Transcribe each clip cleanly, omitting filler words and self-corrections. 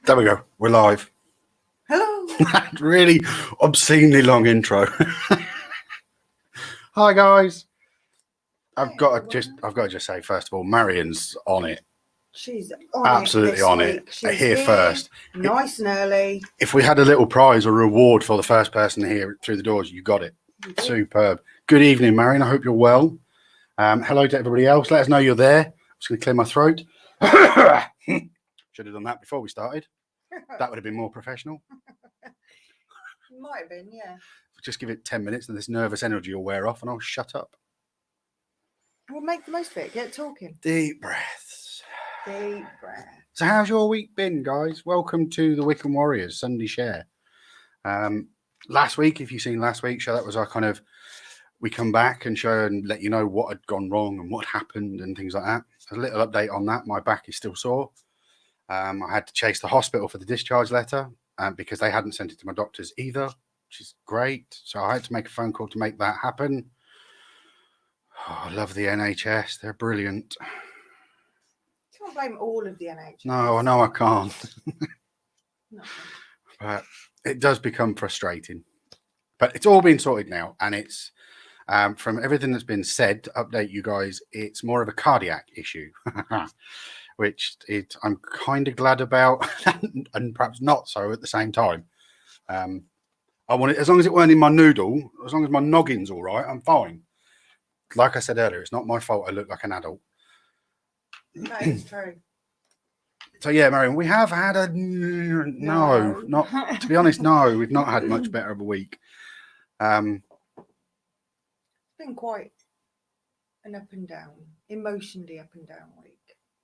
There we go. We're live. Hello. Really obscenely long intro. Hi guys. I've got to just say first of all, Marion's on it. She's on Absolutely it on week. it. She's here first. Nice and early. If we had a little prize or reward for the first person here through the doors, you got it. Superb. Good evening, Marion. I hope you're well. Hello to everybody else. Let us know you're there. I'm just going to clear my throat. Should have done that before we started. That would have been more professional. Might have been, yeah. Just give it 10 minutes and this nervous energy will wear off and I'll shut up. We'll make the most of it. Get talking. Deep breaths. Deep breath. So how's your week been, guys? Welcome to the Wiccan Warriors Sunday Share. Last week, if you've seen last week's show, that was our kind of, we come back and show and let you know what had gone wrong and what happened and things like that. A little update on that. My back is still sore. I had to chase the hospital for the discharge letter because they hadn't sent it to my doctors either, which is great. So I had to make a phone call to make that happen. Oh, I love the NHS. They're brilliant. You can't blame all of the NHS. No, I know I can't. No. But it does become frustrating. But it's all been sorted now. And it's, from everything that's been said, to update you guys, it's more of a cardiac issue. Which I'm kind of glad about and perhaps not so at the same time. I want it, as long as it weren't in my noodle, as long as my noggin's all right, I'm fine. Like I said earlier, it's not my fault I look like an adult. That is true. So yeah, Marion, we have had a not to be honest, no, we've not had much better of a week. It's been quite an up and down, emotionally up and down week.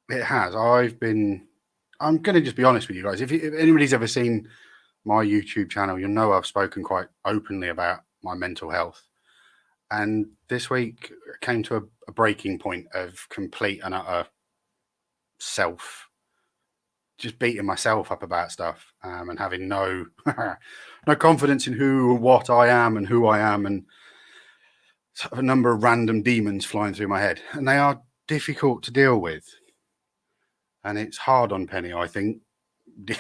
It has. I'm going to just be honest with you guys. If anybody's ever seen my YouTube channel, you'll know I've spoken quite openly about my mental health. And this week came to a breaking point of complete and utter just beating myself up about stuff and having no confidence in who or what I am and who I am, and sort of a number of random demons flying through my head. And they are difficult to deal with. And it's hard on Penny, I think,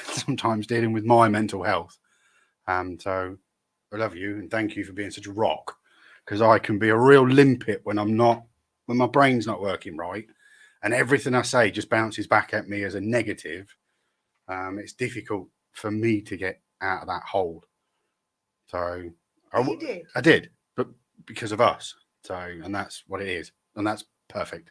sometimes dealing with my mental health. So I love you and thank you for being such a rock, because I can be a real limpet when my brain's not working right and everything I say just bounces back at me as a negative. It's difficult for me to get out of that hold. So I did, but because of us. So, and that's what it is. And that's perfect.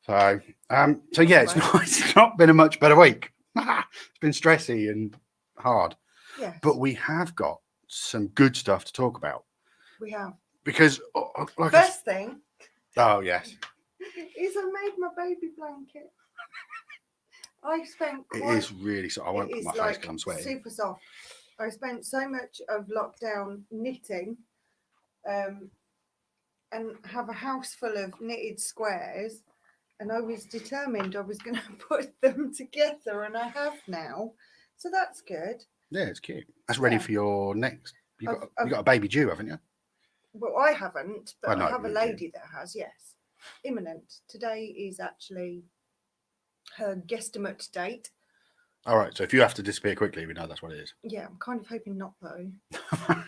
So yeah, it's not been a much better week. It's been stressy and hard. Yeah. But we have got some good stuff to talk about. We have. Because first thing. Oh yes. Is I made my baby blanket. I spent. It is really soft. I won't put my face because I'm sweating. Super soft. I spent so much of lockdown knitting, and have a house full of knitted squares. And I was determined I was going to put them together, and I have now. So that's good. Yeah, it's cute. That's ready for your next. You've got a baby due, haven't you? Well, I haven't, but I have a lady that has, yes. Imminent. Today is actually her guesstimate date. All right, so if you have to disappear quickly, we know that's what it is. Yeah, I'm kind of hoping not, though. Could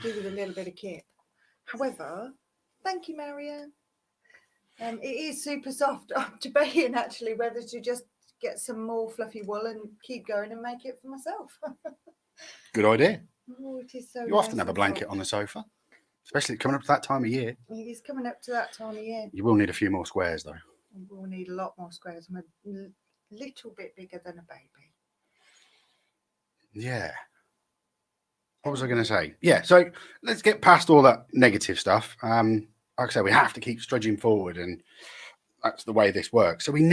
do with a little bit of kit. However, thank you, Maria. It is super soft. I'm debating actually whether to just get some more fluffy wool and keep going and make it for myself. Good idea. Oh, it is so you often have a blanket on the sofa, especially coming up to that time of year. It is coming up to that time of year. You will need a few more squares, though. We'll need a lot more squares. I'm a little bit bigger than a baby. Yeah. What was I going to say? Yeah, so let's get past all that negative stuff. Like I said, we have to keep trudging forward, and that's the way this works. So we've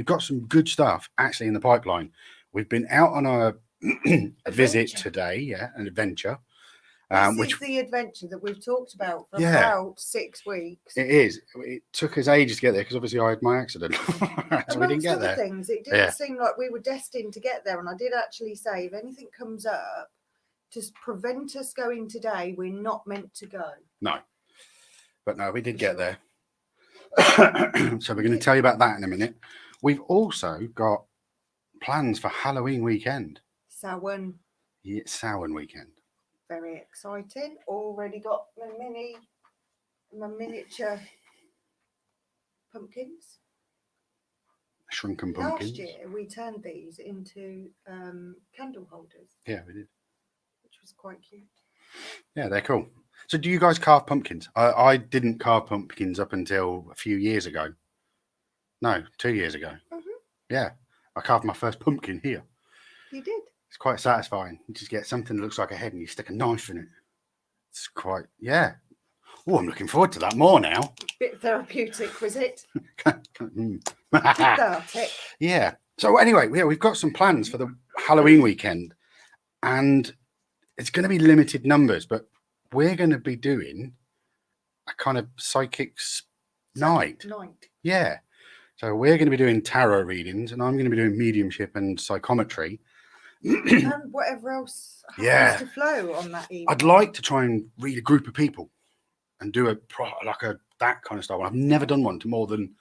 got some good stuff actually in the pipeline. We've been out on a visit today, an adventure. This is the adventure that we've talked about for about 6 weeks. It is. It took us ages to get there because obviously I had my accident. So we didn't get there. Things, it didn't seem like we were destined to get there. And I did actually say, if anything comes up to prevent us going today, we're not meant to go. No. But no, we did get there. So we're going to tell you about that in a minute. We've also got plans for Halloween weekend. Samhain. Yeah, Samhain weekend. Very exciting. Already got my miniature pumpkins. Shrunken pumpkins. Last year we turned these into candle holders. Yeah, we did. Which was quite cute. Yeah, they're cool. So do you guys carve pumpkins? I didn't carve pumpkins up until a few years ago. No, 2 years ago. Yeah, I carved my first pumpkin here. You did? It's quite satisfying. You just get something that looks like a head and you stick a knife in it. It's quite, yeah. Oh, I'm looking forward to that more now. Bit therapeutic, was it? Cathartic. Yeah. So anyway, we've got some plans for the Halloween weekend, and it's going to be limited numbers, but we're going to be doing a kind of psychics night. Yeah. So we're going to be doing tarot readings, and I'm going to be doing mediumship and psychometry. And whatever else happens to flow on that evening. I'd like to try and read a group of people and do that kind of style. I've never done one to more than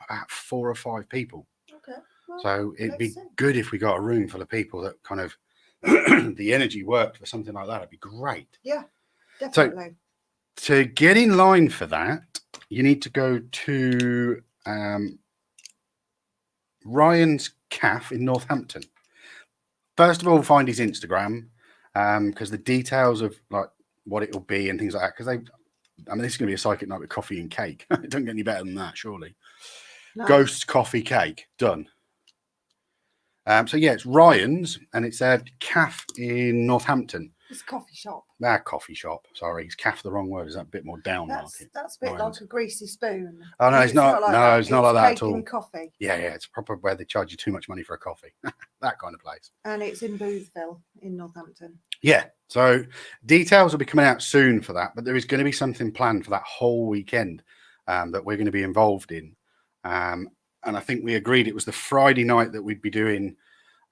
about 4 or 5 people. Okay. Well, so it'd be good if we got a room full of people that kind of the energy worked for something like that. It'd be great. Yeah, definitely. So to get in line for that, you need to go to Ryan's Cafe in Northampton. First of all, find his Instagram because the details of like what it will be and things like that. Because this is going to be a psychic night with coffee and cake. It doesn't get any better than that, surely. No. Ghost coffee cake done. So yeah, it's Ryan's and it's a cafe in Northampton. It's a coffee shop. Coffee shop. Sorry, it's cafe the wrong word. Is that a bit more down market? That's a bit like a greasy spoon. Oh no, it's not. No, it's not like that at all. And coffee. Yeah, it's proper where they charge you too much money for a coffee. That kind of place. And it's in Boothville in Northampton. Yeah. So details will be coming out soon for that, but there is going to be something planned for that whole weekend that we're going to be involved in. And I think we agreed it was the Friday night that we'd be doing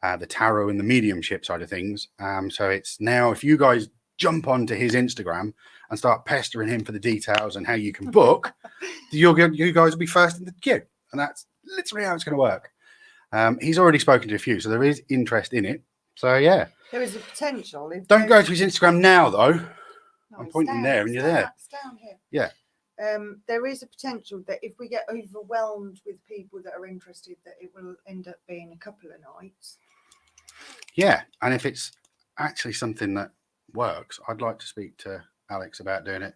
the tarot and the mediumship side of things. So it's now, if you guys jump onto his Instagram and start pestering him for the details and how you can book, you guys will be first in the queue. And that's literally how it's going to work. He's already spoken to a few, so there is interest in it. So yeah. There is a potential. Don't go to his Instagram now, though. No, I'm pointing there and you're there. It's down here. Yeah. There is a potential that if we get overwhelmed with people that are interested, that it will end up being a couple of nights. Yeah, and if it's actually something that works, I'd like to speak to Alex about doing it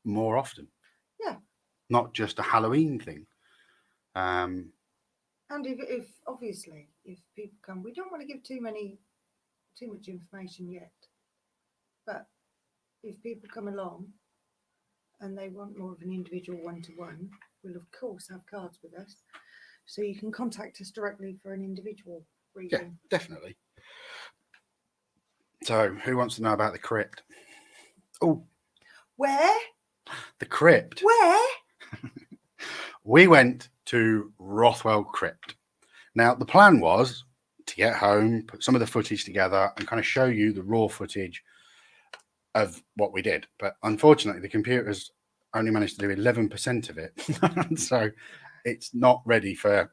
more often. Yeah. Not just a Halloween thing. And if obviously, if people come, we don't want to give too much information yet. But if people come along and they want more of an individual one-to-one, we'll of course have cards with us. So you can contact us directly for an individual reading. Yeah, definitely. So who wants to know about the crypt? Oh. Where? The crypt. Where? We went to Rothwell Crypt. Now, the plan was to get home, put some of the footage together and kind of show you the raw footage of what we did. But unfortunately, the computer's only managed to do 11% of it. So it's not ready for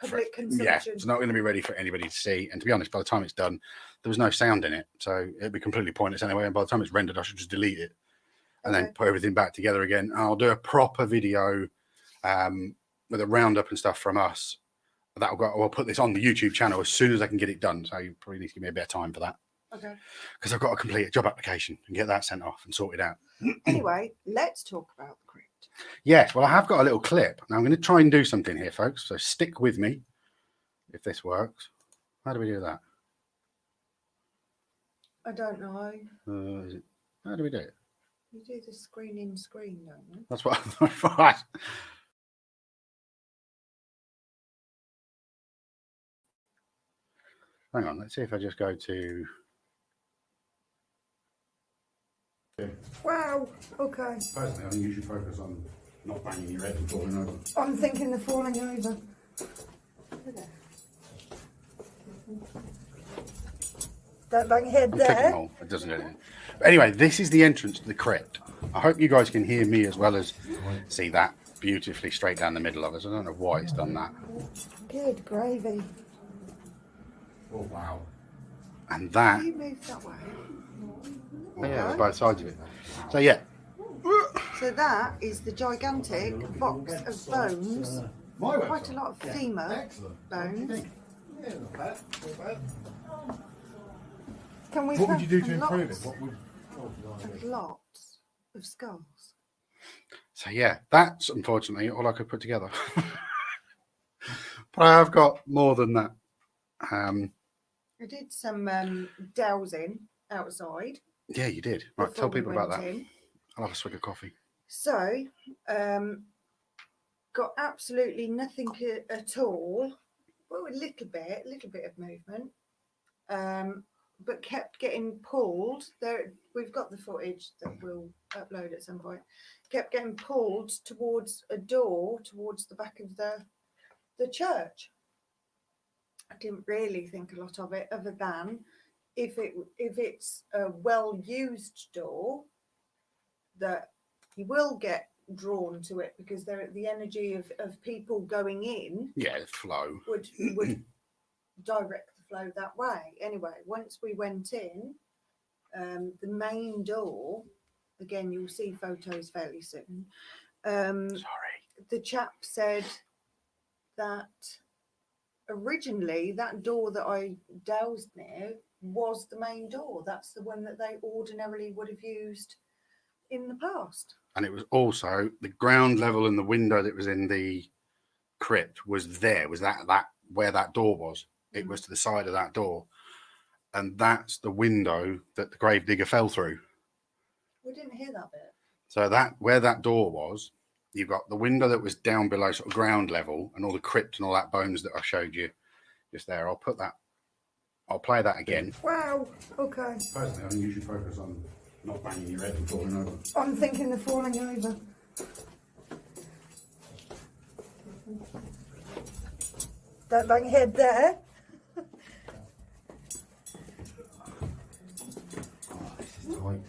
public consumption. Yeah, it's not going to be ready for anybody to see. And to be honest, by the time it's done, there was no sound in it. So it'd be completely pointless anyway. And by the time it's rendered, I should just delete it and then put everything back together again. And I'll do a proper video with a roundup and stuff from us. I'll put this on the YouTube channel as soon as I can get it done. So you probably need to give me a bit of time for that. Okay. Because I've got to complete a job application and get that sent off and sorted out. Anyway, let's talk about the crypt. Yes, well, I have got a little clip. Now I'm going to try and do something here, folks. So stick with me if this works. How do we do that? I don't know. How do we do it? You do the screen in screen, don't you? That's what I thought. Hang on, let's see if I just go to... Wow, okay. Personally, I usually focus on not banging your head and falling over. I'm thinking of falling over. Don't bang your head there. It doesn't do anything. But anyway, this is the entrance to the crypt. I hope you guys can hear me as well as see that beautifully straight down the middle of us. I don't know why it's done that. Good gravy. Oh wow! And that. You move that way. Oh, yeah, we're both sides of it. So yeah. So that is the gigantic box of bones. Quite a lot of femur bones. Can we What would you do to lots, improve it? What would? and lots of skulls. So yeah, that's unfortunately all I could put together. But I have got more than that. I did some dowsing outside. Yeah, you did. Right, tell before we people about went that. in. I'll have a swig of coffee. So, got absolutely nothing at all. Well, a little bit of movement, but kept getting pulled. There, we've got the footage that we'll upload at some point. Kept getting pulled towards a door, towards the back of the church. I didn't really think a lot of it, other than if it's a well-used door, that you will get drawn to it because the energy of people going in, Yeah, the flow would direct the flow that way. Anyway, once we went in, the main door, again, you'll see photos fairly soon. Sorry. The chap said that originally that door that I dowsed near was the main door. That's the one that they ordinarily would have used in the past. And it was also the ground level and the window that was in the crypt was there. Was that where that door was? It was to the side of that door, and that's the window that the gravedigger fell through. We didn't hear that bit. So that where that door was, you've got the window that was down below sort of ground level, and all the crypt and all that bones that I showed you just there. I'll play that again. Wow. Okay. Personally, I usually focus on not banging your head and falling over. I'm thinking of falling over. Don't bang your head there. This is tight.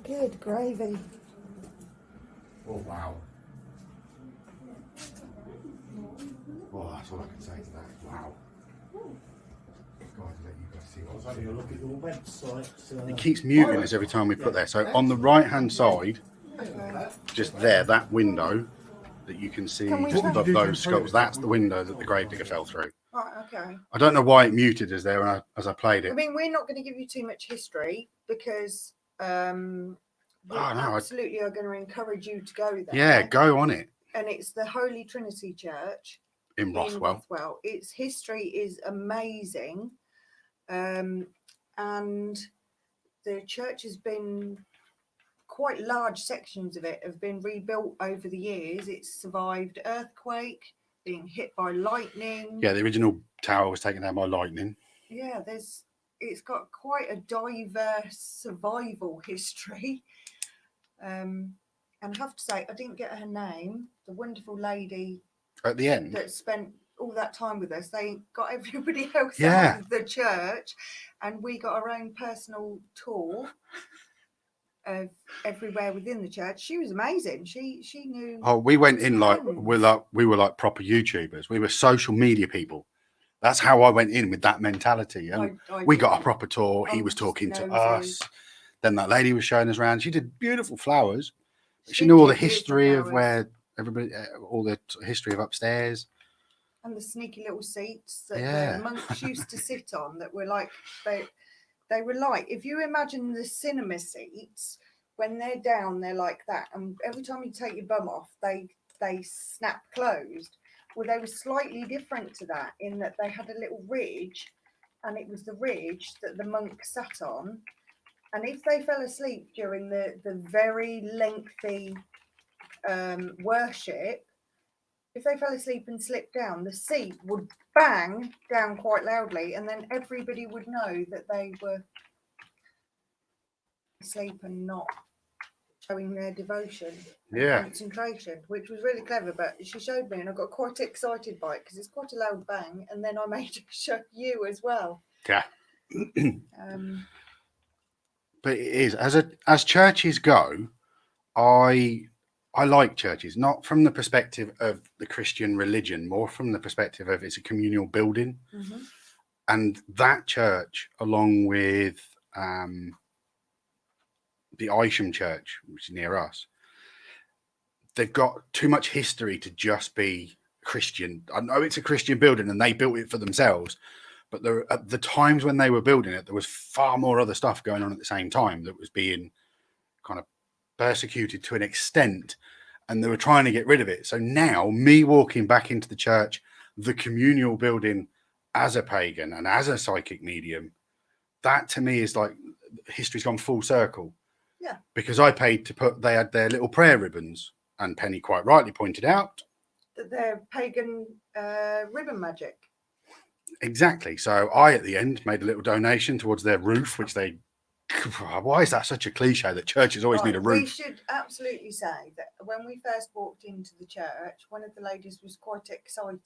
Good gravy. Oh wow. Oh, that's all I can say to that. Wow. God, let you guys see what's Have a look at your website. It keeps muting us every time we put there. So on the right hand side, just there, that window that you can see Can we just turn- above those skulls, that's the window that the gravedigger fell through. Right, okay. I don't know why it muted us there as I played I it. mean, we're not going to give you too much history because we absolutely are going to encourage you to go there. Yeah, go on it. And it's the Holy Trinity Church In Rothwell. in Rothwell. Its history is amazing. And the church has been, quite large sections of it have been rebuilt over the years. It's survived earthquake, being hit by lightning. Yeah, the original tower was taken down by lightning. Yeah, it's got quite a diverse survival history. And I have to say, I didn't get her name. The wonderful lady At the end, that spent all that time with us, they got everybody else Yeah. out of the church, and we got our own personal tour of everywhere within the church. She was amazing. She knew. oh, we went in like tons. we were like proper YouTubers. We were social media people. That's how I went in with that mentality. And I we got a didn't. proper tour. He I'm was just talking to nosy. us. Then that lady was showing us around. She did beautiful flowers. She did knew all do the beautiful history of flowers. where everybody, all the history of upstairs. And the sneaky little seats that Yeah. the monks used to sit on, that were like they were like, if you imagine the cinema seats, when they're down, they're like that, and every time you take your bum off, they snap closed. Well, they were slightly different to that in that they had a little ridge, and it was the ridge that the monk sat on. And if they fell asleep during the very lengthy worship, if they fell asleep and slipped down, the seat would bang down quite loudly, and then everybody would know that they were asleep and not showing their devotion and Yeah. concentration, which was really clever. But she showed me, and I got quite excited by it because it's quite a loud bang. And then I made her show you as well. Yeah. Um, But it is as churches go, I I like churches, not from the perspective of the Christian religion, more from the perspective of it's a communal building. Mm-hmm. And that church, along with the Isham Church, which is near us, they've got too much history to just be Christian. I know it's a Christian building and they built it for themselves, but at the times when they were building it, there was far more other stuff going on at the same time that was being kind of persecuted to an extent, and they were trying to get rid of it. So now, me walking back into the church, the communal building, as a pagan and as a psychic medium, that to me is like history's gone full circle. Yeah. Because I paid to put, they had their little prayer ribbons, and Penny quite rightly pointed out that they're pagan ribbon magic. Exactly. So I, at the end, made a little donation towards their roof, which they. Why is that such a cliche that churches always need a roof? We should absolutely say that when we first walked into the church, one of the ladies was quite excited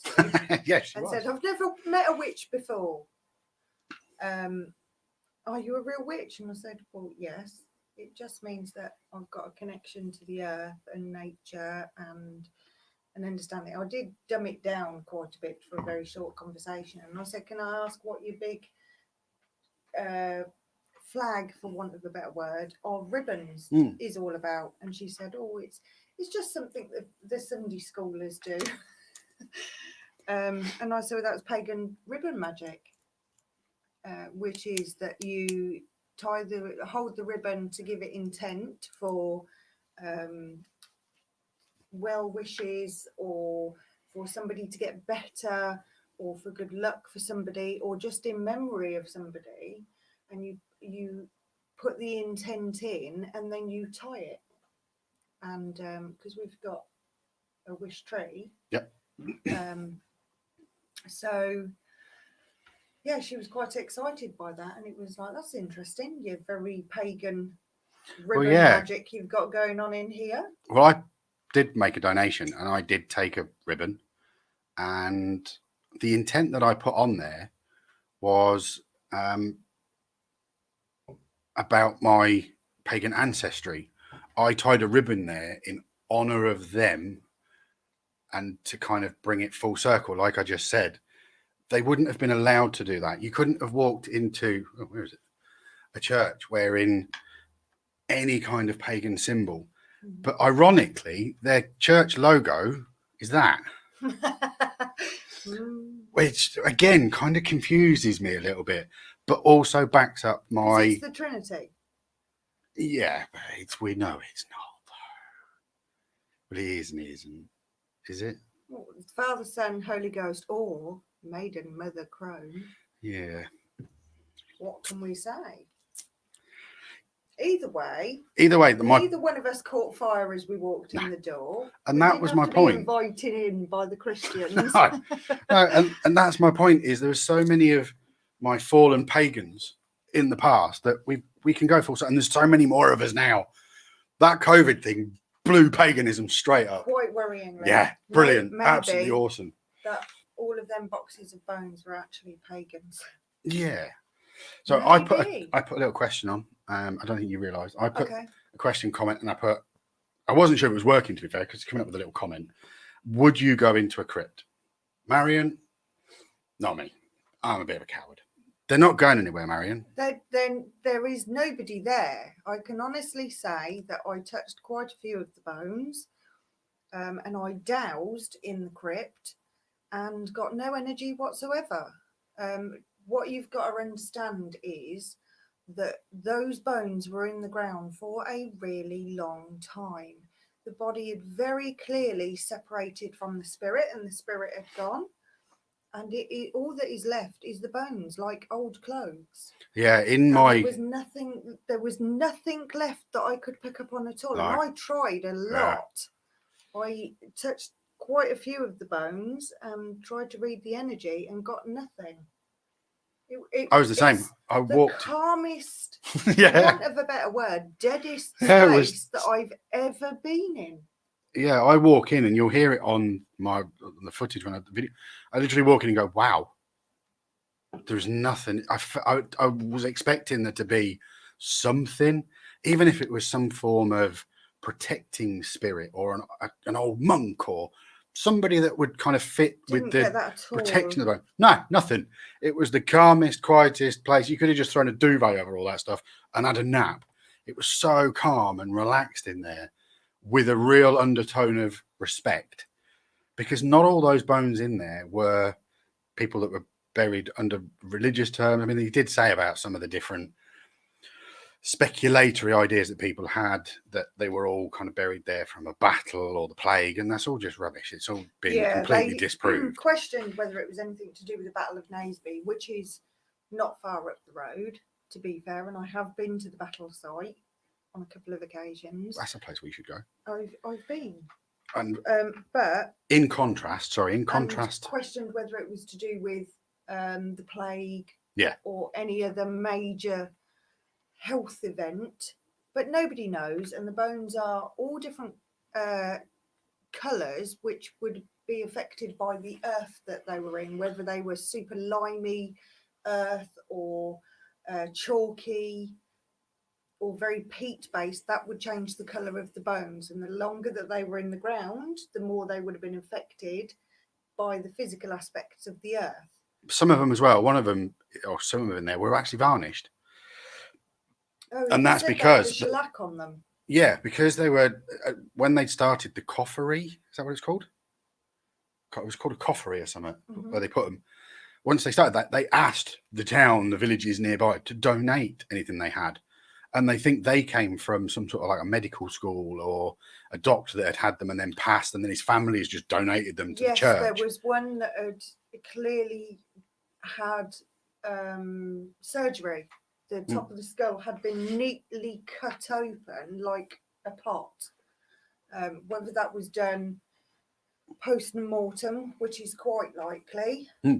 Yes, she and was. said, "I've never met a witch before. Are you a real witch?" And I said, "Well, yes. It just means that I've got a connection to the earth and nature and an understanding." I did dumb it down quite a bit for a very short conversation, and I said, "Can I ask what your big flag, for want of a better word, of ribbons is all about?" And she said, "Oh, it's just something that the Sunday schoolers do." And I said, "Well, that's pagan ribbon magic, which is that you hold the ribbon to give it intent for well wishes, or for somebody to get better, or for good luck for somebody, or just in memory of somebody, and you put the intent in and then you tie it." And because we've got a wish tree. Yep. So yeah, she was quite excited by that, and it was like, that's interesting. You're very pagan ribbon magic you've got going on in here. Well, I did make a donation, and I did take a ribbon, and the intent that I put on there was about my pagan ancestry. I tied a ribbon there in honor of them, and to kind of bring it full circle, like I just said. They wouldn't have been allowed to do that. You couldn't have walked into a church wearing any kind of pagan symbol. But ironically, their church logo is that. Which again kind of confuses me a little bit, but also backs up my. It's the Trinity. Yeah, but we know it's not though. But it is and it isn't. Is it? Well, Father, Son, Holy Ghost, or Maiden, Mother, Crone. Yeah. What can we say? Either way, neither one of us caught fire as we walked in the door, and that was my point. Invited in by the Christians. No, and that's my point. Is there are so many of my fallen pagans in the past that we can go full, and there's so many more of us now. That COVID thing blew paganism straight up. Quite worryingly. Yeah, brilliant, Maybe absolutely awesome. That all of them boxes of bones were actually pagans. Yeah. So Maybe. I put a little question on. I don't think you realised. I put a question comment, and I wasn't sure it was working, to be fair, because it's coming up with a little comment. Would you go into a crypt? Marion? Not me. I'm a bit of a coward. They're not going anywhere, Marion. Then there is nobody there. I can honestly say that I touched quite a few of the bones, and I dowsed in the crypt and got no energy whatsoever. What you've got to understand is that those bones were in the ground for a really long time. The body had very clearly separated from the spirit, and the spirit had gone. And all that is left is the bones, like old clothes. Yeah, there was nothing left that I could pick up on at all. No. And I tried a lot. I touched quite a few of the bones and tried to read the energy and got nothing. I was the same. I walked. The calmest, Yeah. for want of a better word, deadest space that I've ever been in. Yeah, I walk in and you'll hear it on the footage when I the video. I literally walk in and go, "Wow, there's nothing." I was expecting there to be something, even if it was some form of protecting spirit or an old monk or somebody that would kind of fit Didn't with get the that at all. protection of the bone. No, nothing. It was the calmest, quietest place. You could have just thrown a duvet over all that stuff and had a nap. It was so calm and relaxed in there with a real undertone of respect, because not all those bones in there were people that were buried under religious terms. I mean, he did say about some of the different speculatory ideas that people had, that they were all kind of buried there from a battle or the plague, and that's all just rubbish. It's all been completely disproved. Questioned whether it was anything to do with the Battle of Naseby, which is not far up the road, to be fair, and I have been to the battle site on a couple of occasions. That's a place we should go. I've been. And but in contrast, questioned whether it was to do with the plague, yeah, or any other major health event, but nobody knows, and the bones are all different colours, which would be affected by the earth that they were in, whether they were super limey earth or chalky or very peat based. That would change the colour of the bones, and the longer that they were in the ground, the more they would have been affected by the physical aspects of the earth. Some of them as well. One of them, or some of them in there, were actually varnished. Oh, and that's because the shellac on them. Yeah, because they were when they started the coffery. Is that what it's called? It was called a coffery or something, where they put them. Once they started that, they asked the town, the villages nearby, to donate anything they had, and they think they came from some sort of like a medical school or a doctor that had had them and then passed, and then his family has just donated them to the church. Yes, there was one that had clearly had surgery. The top of the skull had been neatly cut open like a pot. Whether that was done post-mortem, which is quite likely, we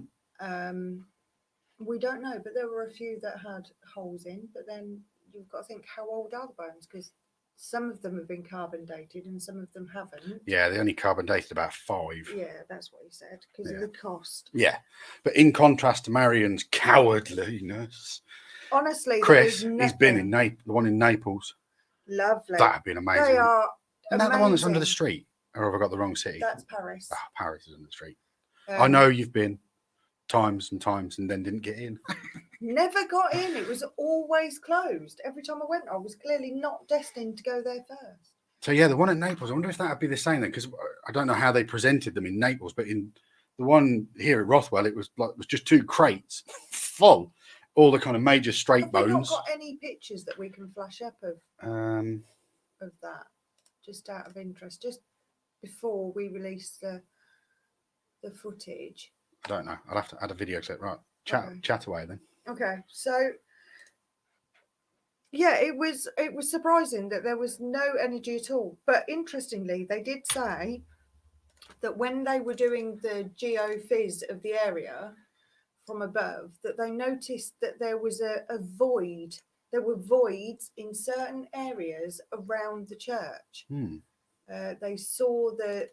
don't know. But there were a few that had holes in. But then you've got to think, how old are the bones? Because some of them have been carbon dated and some of them haven't. Yeah, they only carbon dated about 5. Yeah, that's what he said, because of the cost. Yeah, but in contrast to Marion's cowardliness, honestly, Chris, he's been in the one in Naples. Lovely. That'd been amazing. They are Isn't that the one that's under the street? Or have I got the wrong city? That's Paris. Ah, Paris is on the street. I know you've been times and times and then didn't get in. Never got in. It was always closed. Every time I went, I was clearly not destined to go there first. So yeah, the one at Naples, I wonder if that would be the same then, because I don't know how they presented them in Naples, but in the one here at Rothwell, it was just 2 crates full, all the kind of major straight bones. Have we not got any pictures that we can flash up of that? Just out of interest, just before we release the footage. I don't know. I'll have to add a video clip. Right, chat away then. Okay, so yeah, it was surprising that there was no energy at all. But interestingly, they did say that when they were doing the geophys of the area from above, that they noticed that there was a void. There were voids in certain areas around the church. They saw that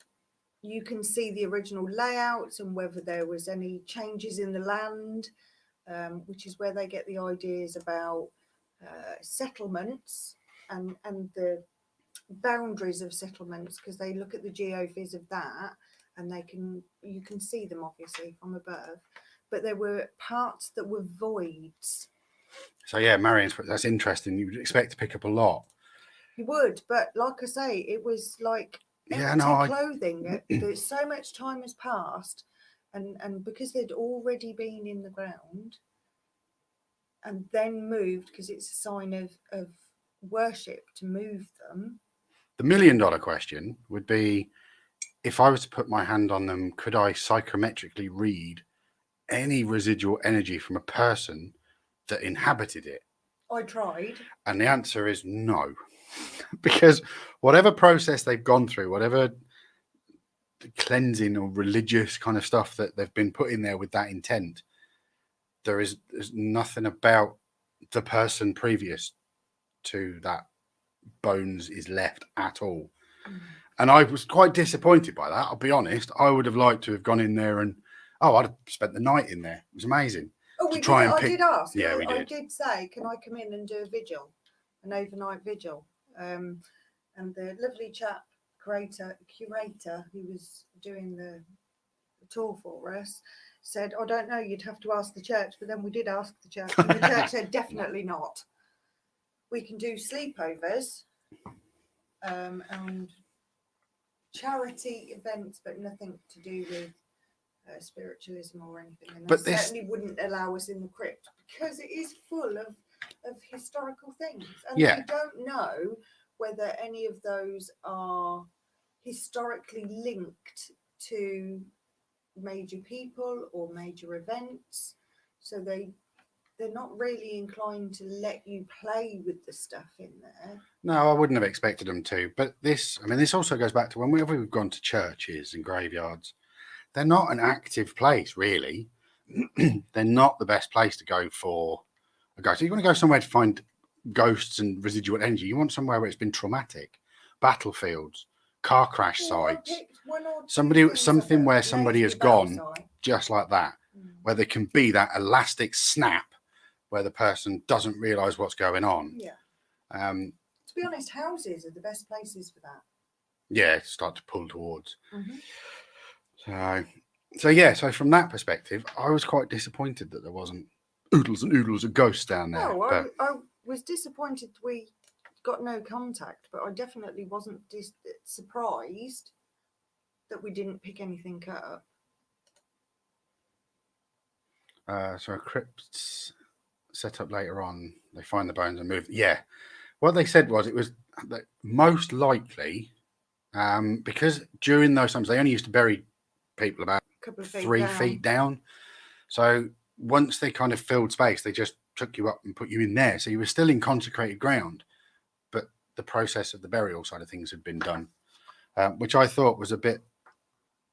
you can see the original layouts and whether there was any changes in the land, which is where they get the ideas about settlements and the boundaries of settlements, because they look at the geophys of that and you can see them obviously from above, but there were parts that were voids. So yeah, Marion's, that's interesting. You'd expect to pick up a lot. You would, but like I say, it was like clothing. There's so much time has passed, and because they'd already been in the ground and then moved, because it's a sign of worship to move them. The $1 million question would be, if I was to put my hand on them, could I psychometrically read any residual energy from a person that inhabited it? I tried. And the answer is no. Because whatever process they've gone through, whatever cleansing or religious kind of stuff that they've been put in there with that intent, there's nothing about the person previous to that bones is left at all. And I was quite disappointed by that, I'll be honest. I would have liked to have gone in there and I'd have spent the night in there. It was amazing. Oh, I did ask. Yeah, we did. I did say, can I come in and do an overnight vigil? And the lovely chap, curator who was doing the tour for us, said, "I don't know, you'd have to ask the church." But then we did ask the church, and the church said, "Definitely not. We can do sleepovers and charity events, but nothing to do with spiritualism or anything." And But they this- certainly wouldn't allow us in the crypt because it is full of historical things, and Yeah. we don't know whether any of those are historically linked to major people or major events. So they're not really inclined to let you play with the stuff in there. No, I wouldn't have expected them to. But this also goes back to whenever we've gone to churches and graveyards. They're not an active place, really. They're not the best place to go for a ghost. You want to go somewhere to find ghosts and residual energy. You want somewhere where it's been traumatic, battlefields, car crash sites, something where somebody has gone just like that, where there can be that elastic snap where the person doesn't realise what's going on. Yeah. To be honest, houses are the best places for that. Yeah, start to pull towards. Mm-hmm. So from that perspective, I was quite disappointed that there wasn't oodles and oodles of ghosts down there. Oh, I was disappointed we got no contact, but I definitely wasn't surprised that we didn't pick anything up. So a crypt's set up later on. They find the bones and move. Yeah, what they said was it was that most likely because during those times they only used to bury people about A couple of feet 3 down. feet down. So once they kind of filled space, they just took you up and put you in there. So you were still in consecrated ground, but the process of the burial side of things had been done, which I thought was a bit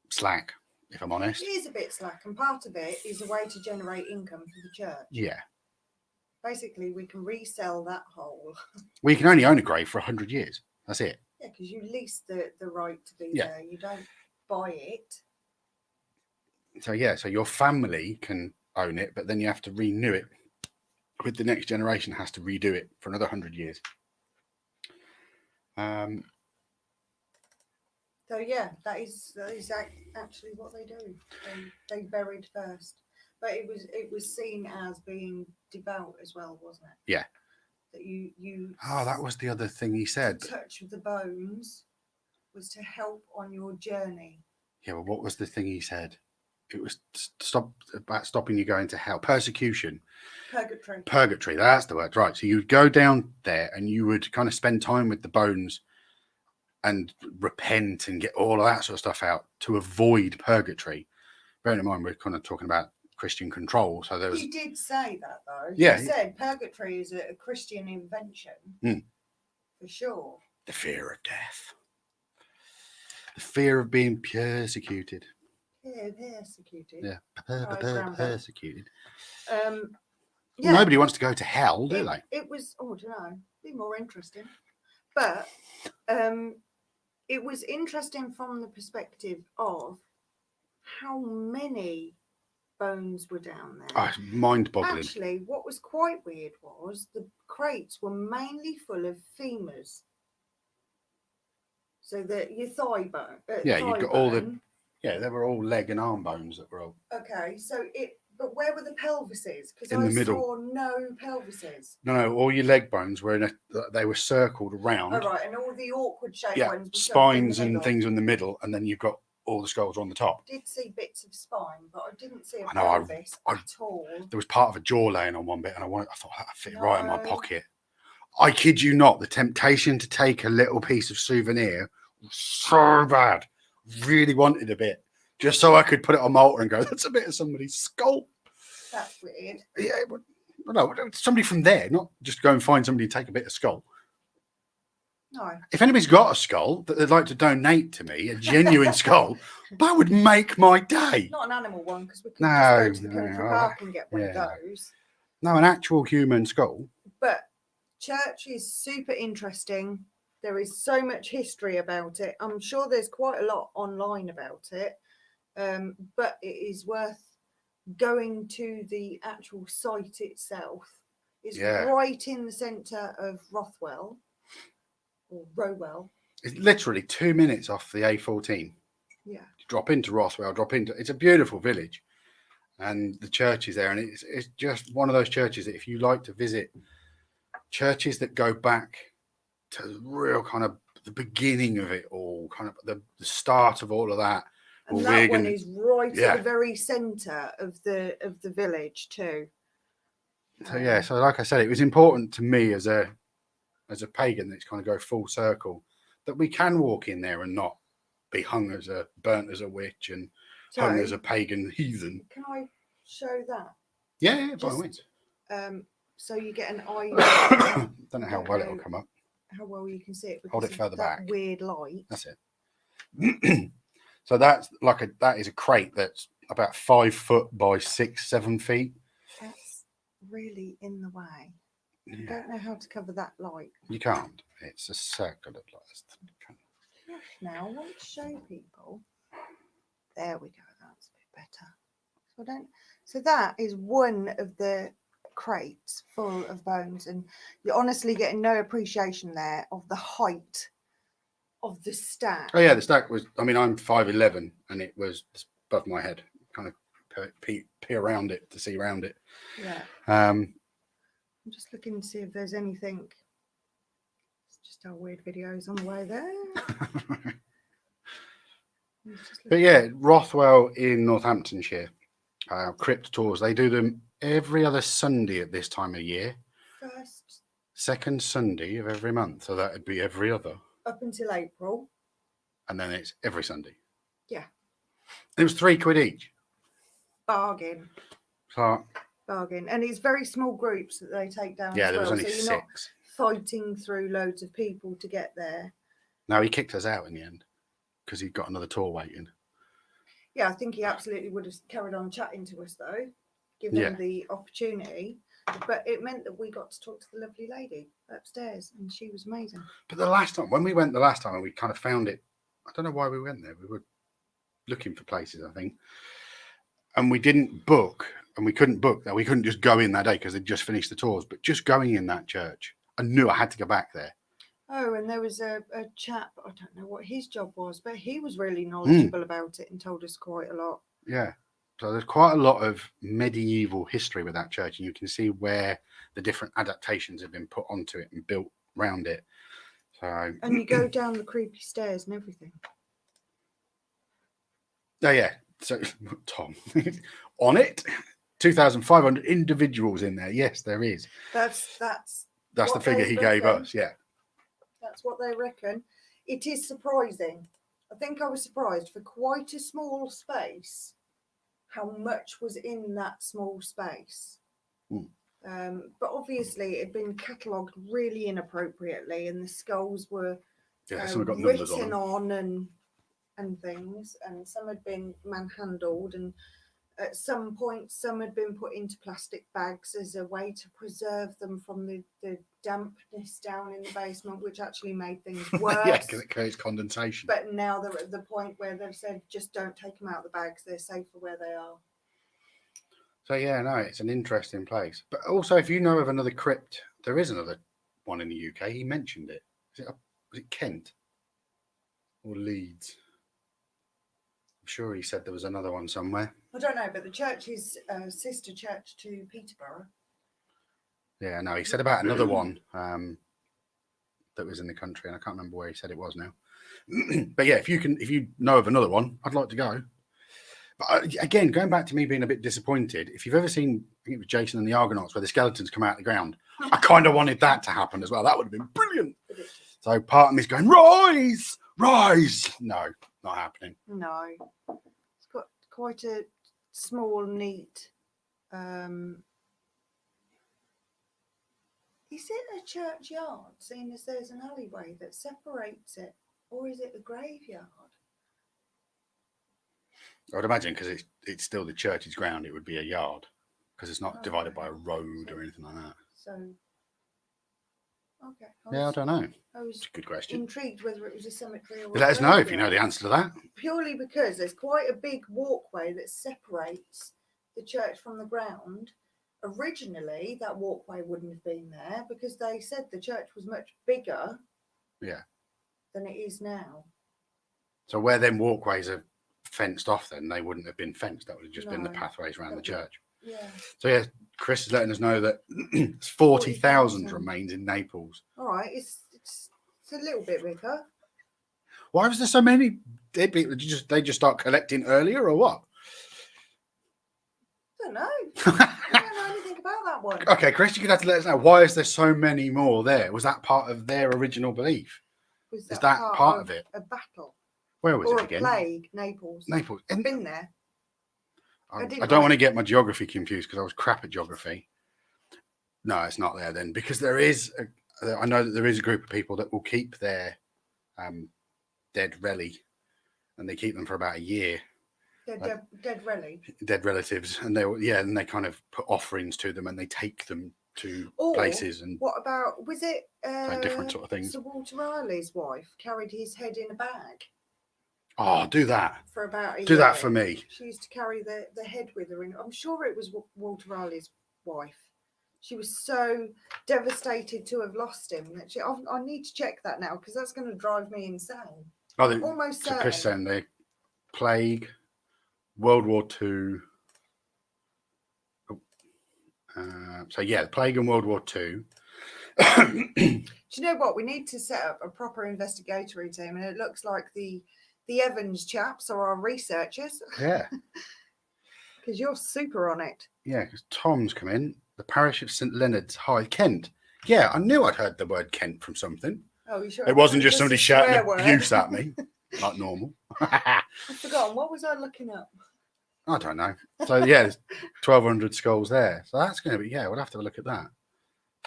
slack, if I'm honest. It is a bit slack, and part of it is a way to generate income for the church. Yeah. Basically, we can resell that hole. We can only own a grave for 100 years. That's it. Yeah, because you lease the right to be Yeah. there. You don't buy it. So your family can own it, but then you have to renew it with the next generation has to redo it for another 100 years. So yeah, that is actually what they do. They buried first, but it was seen as being devout as well, wasn't it? Yeah. That you. Oh, that was the other thing he said. The touch of the bones was to help on your journey. Yeah, well, what was the thing he said? It was about stopping you going to hell. Persecution. Purgatory, that's the word. Right. So you'd go down there and you would kind of spend time with the bones and repent and get all of that sort of stuff out to avoid purgatory. Bearing in mind, we're kind of talking about Christian control. So there was. He did say that though. Yeah. He said purgatory is a Christian invention. For sure. The fear of death. The fear of being persecuted. Persecuted. Yeah. Persecuted. Yeah. Nobody wants to go to hell, do they? It was, I don't know, be more interesting. But it was interesting from the perspective of how many bones were down there. Oh, it's mind-boggling. Actually, what was quite weird was the crates were mainly full of femurs. So that your thigh bone. Yeah, thigh you've got bone. all the. Yeah, they were all leg and arm bones that were all. Okay, but where were the pelvises? Because In the middle. saw no pelvises. No, all your leg bones were they were circled around. Oh, right, and all the awkward shaped ones. Were spines in the and things in the middle, and then you've got all the skulls on the top. I did see bits of spine, but I didn't see a I know, pelvis at all. There was part of a jaw laying on one bit, and I thought that fit right in my pocket. I kid you not, the temptation to take a little piece of souvenir was so bad. Really wanted a bit, just so I could put it on my altar and go, that's a bit of somebody's skull. That's weird. Yeah, but no, somebody from there, not just go and find somebody and take a bit of skull. No. If anybody's got a skull that they'd like to donate to me, a genuine skull, that would make my day. Not an animal one, because we could just go to the country park and get one of those. No, an actual human skull. But church is super interesting. There is so much history about it. I'm sure there's quite a lot online about it. But it is worth going to the actual site itself. It's right in the centre of Rothwell. or Rowell. It's literally 2 minutes off the A14. Yeah. Drop into Rothwell, it's a beautiful village, and the church is there, and it's just one of those churches that if you like to visit churches that go back to the real kind of the beginning of it all, kind of the start of all of that. And that one is right yeah. at the very centre of the village too. So yeah, so like I said, it was important to me as a pagan that's kind of go full circle, that we can walk in there and not be burnt as a witch and hung as a pagan heathen. Can I show that? Yeah, by all means. So you get an eye. Don't know how well it'll come up. How well you can see it. Hold it further back. Weird light. That's it. So that is a crate that's about 5 foot by 6-7 feet. That's really in the way. Yeah. I don't know how to cover that light. You can't. It's a circle of light. Now I want to show people. There we go. That's a bit better. So that is one of the crates full of bones, and you're honestly getting no appreciation there of the height of the stack. Oh yeah, the stack was. I mean, I'm 5'11", and it was above my head. Kind of peer around it to see around it. Yeah. I'm just looking to see if there's anything. It's just our weird videos on the way there. But yeah, Rothwell in Northamptonshire, Crypt tours. They do them every other Sunday at this time of year. Second Sunday of every month, so that would be every other. Up until April. And then it's every Sunday. Yeah. It was £3 each. Bargain. So, bargain. And it's very small groups that they take down. Yeah, as there was well, only so you're 6. not fighting through loads of people to get there. No, he kicked us out in the end because he'd got another tour waiting. Yeah, I think he absolutely would have carried on chatting to us though, given him the opportunity. But it meant that we got to talk to the lovely lady upstairs, and she was amazing. But when we went the last time, and we kind of found it, I don't know why we went there. We were looking for places, I think, and we didn't book, and we couldn't book that. We couldn't just go in that day because they'd just finished the tours. But just going in that church, I knew I had to go back there. Oh, and there was a chap, I don't know what his job was, but he was really knowledgeable about it and told us quite a lot. Yeah. So there's quite a lot of medieval history with that church, and you can see where the different adaptations have been put onto it and built around it. So, and you go down the creepy stairs and everything. Oh yeah. So Tom, on it, 2,500 individuals in there. Yes, there is. That's the figure he gave us. Yeah. That's what they reckon. It is surprising. I think I was surprised for quite a small space how much was in that small space. But obviously it had been catalogued really inappropriately, and the skulls were written on and things, and some had been manhandled, and at some point some had been put into plastic bags as a way to preserve them from the dampness down in the basement, which actually made things worse. Yeah, because it creates condensation. But now they're at the point where they've said just don't take them out of the bags, they're safer where they are. So yeah, no, it's an interesting place. But also, if you know of another crypt, there is another one in the UK. He mentioned it. Was it Kent or Leeds? I'm sure he said there was another one somewhere. I don't know, but the church is sister church to Peterborough. Yeah, no, he said about another one that was in the country, and I can't remember where he said it was now. But yeah, if you know of another one, I'd like to go. But again, going back to me being a bit disappointed, if you've ever seen, I think it was Jason and the Argonauts, where the skeletons come out of the ground, I kind of wanted that to happen as well. That would have been brilliant. So part of me's going, rise, rise. No, not happening. No, it's got quite a small, neat. Is it a churchyard, seeing as there's an alleyway that separates it, or is it a graveyard? I would imagine because it's still the church's ground, it would be a yard because it's not divided by a road or anything like that. So, okay. I don't know. It's a good question. Intrigued whether it was a cemetery or. Let us know if you know the answer to that. Purely because there's quite a big walkway that separates the church from the ground. Originally, that walkway wouldn't have been there because they said the church was much bigger Yeah. than it is now. So where them walkways are fenced off, then they wouldn't have been fenced. That would have just been the No, pathways around the that would- church. Yeah. So yeah, Chris is letting us know that 40,000 40,000 remains in Naples. All right. It's a little bit bigger. Why was there so many dead people? Did they just start collecting earlier, or what? I don't know. I don't know anything about that one. Okay, Chris, you're gonna have to let us know, why is there so many more there? Was that part of their original belief? Was Is that part of it? A battle Where was or it a again? plague? Naples. Naples. I've been there. I didn't don't want to like- get my geography confused because I was crap at geography. No, it's not there then, because there is. I know that there is a group of people that will keep their dead reli, and they keep them for about a year. They're dead rally. Dead relatives, and and they kind of put offerings to them, and they take them to Or places and what about, was it different sort of things. Sir Walter Raleigh's wife carried his head in a bag Oh, do that. for about a year? Do that for me. She used to carry the head with her. I'm sure it was Walter Raleigh's wife. She was so devastated to have lost him that I need to check that now because that's going to drive me insane. Oh, they, Almost so certain. Chris saying the plague, World War Two. So yeah, the plague and World War Two. Do you know what? We need to set up a proper investigatory team, and it looks like the Evans chaps are our researchers Yeah, because you're super on it. yeah, because Tom's come in. The parish of St Leonard's High, Kent. Yeah, I knew I'd heard the word Kent from something. Oh, you sure? It wasn't just a somebody swear shouting word. abuse at me, like normal. I've forgotten. What was I looking up? I don't know. So yeah, there's 1,200 skulls there. So that's going to be, we'll have to have a look at that.